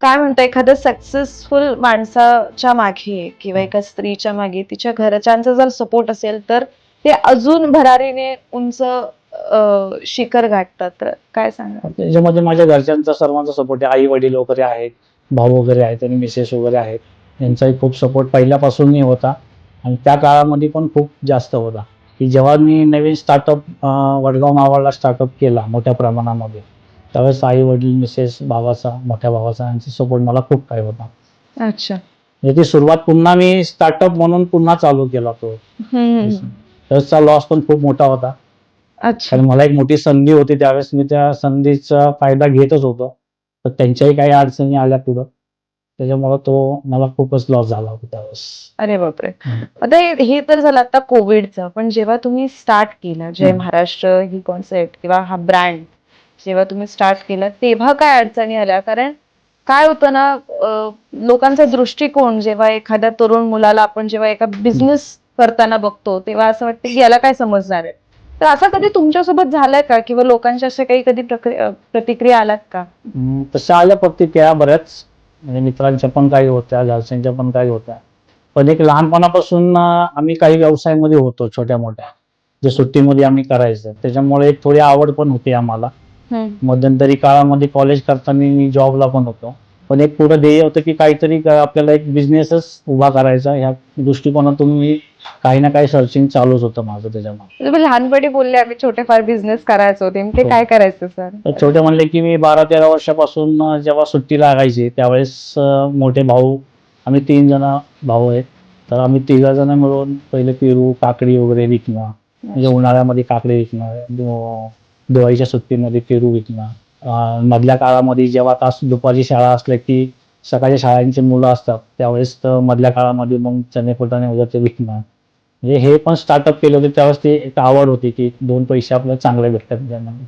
काय म्हणता एखाद्या सक्सेसफुल माणसाच्या मागे किंवा एका स्त्रीच्या मागे तिच्या घरच्यांचा जर सपोर्ट असेल तर ते अजून भरारीने उंच शिखर गाठतात, तर काय सांगा? त्याच्यामध्ये माझ्या घरच्यांचा सर्वांचा सपोर्ट आहे. आई वडील वगैरे आहेत, भाऊ वगैरे आहेत आणि मिसेस वगैरे आहेत. यांचाही खूप सपोर्ट पहिल्यापासूनही होता आणि त्या काळामध्ये पण खूप जास्त होता, की जेव्हा मी नवीन स्टार्टअप वडगाव मावळला स्टार्टअप केला मोठ्या प्रमाणामध्ये, त्यावेळेस आई वडील मिसेस भावाचा मोठ्या भावाचा यांचा सपोर्ट मला खूप काही होता. अच्छा. म्हणजे ती सुरुवात पुन्हा मी स्टार्टअप म्हणून पुन्हा चालू केला तो. त्याचा लॉस पण खूप मोठा होता. अच्छा. कारण मला एक मोठी संधी होती त्यावेळेस मी त्या संधीचा फायदा घेतच होतो. तर त्यांच्याही काही अडचणी आल्या पुढं. त्याच्यामुळं तो मला खूपच लॉस झाला होता त्यावेळेस. अरे बापरे. आता हे तर झालं आता कोविडचं, पण जेव्हा तुम्ही स्टार्ट केलं जय महाराष्ट्र ही कॉन्सेप्ट किंवा हा ब्रँड जेव्हा तुम्ही स्टार्ट केलं तेव्हा काय अडचणी आल्या? कारण काय होतं ना, लोकांचा दृष्टिकोन जेव्हा एखाद्या तरुण मुलाला आपण जेव्हा एका बिझनेस करताना बघतो तेव्हा असं वाटतं की याला काय समजणार आहे. तर असं कधी तुमच्यासोबत झालंय का किंवा लोकांच्या अशा काही कधी प्रतिक्रिया आल्यात का? तशा आल्या प्रतिक्रिया बऱ्याच, म्हणजे मित्रांच्या पण काही होत्या, घरच्यांच्या पण काही होत्या. पण एक लहानपणापासून आम्ही काही व्यवसायामध्ये होतो छोट्या मोठ्या, जे सुट्टीमध्ये आम्ही करायचं. त्याच्यामुळे एक थोडी आवड पण होती आम्हाला. मध्यंतरी काळामध्ये कॉलेज करताना मी जॉबला पण होतो. पण एक पुढं ध्येय होतं की काहीतरी आपल्याला एक बिझनेसच उभा करायचा, ह्या दृष्टिकोनातून मी काही ना काही सर्चिंग चालूच होतं माझं त्याच्यामध्ये. तुम्ही लहानपणी बोलले आम्ही छोटेफार बिझनेस करायचो, नेमके हो. काय करायचं सर? तर छोटे म्हणले की मी 12-13 वर्षापासून जेव्हा सुट्टी लागायची त्यावेळेस मोठे भाऊ, आम्ही 3 जण भाऊ आहेत. तर आम्ही 3 जण मिळून पहिले पेरू, काकडी वगैरे विकणं, म्हणजे उन्हाळ्यामध्ये काकडी विकणं, दिवाळीच्या सुट्टीमध्ये पेरू विकणं. मधल्या काळामध्ये जेव्हा तास दुपारची शाळा असल्या की सकाळच्या शाळांची मुलं असतात त्यावेळेस तर मधल्या काळामध्ये मग चणे फुटाणे वगैरे ते विकणं. म्हणजे हे पण स्टार्टअप केले होते त्यावेळेस ते एक आवड होती की 2 पैसे आपल्याला चांगले भेटतात त्याच्यामध्ये.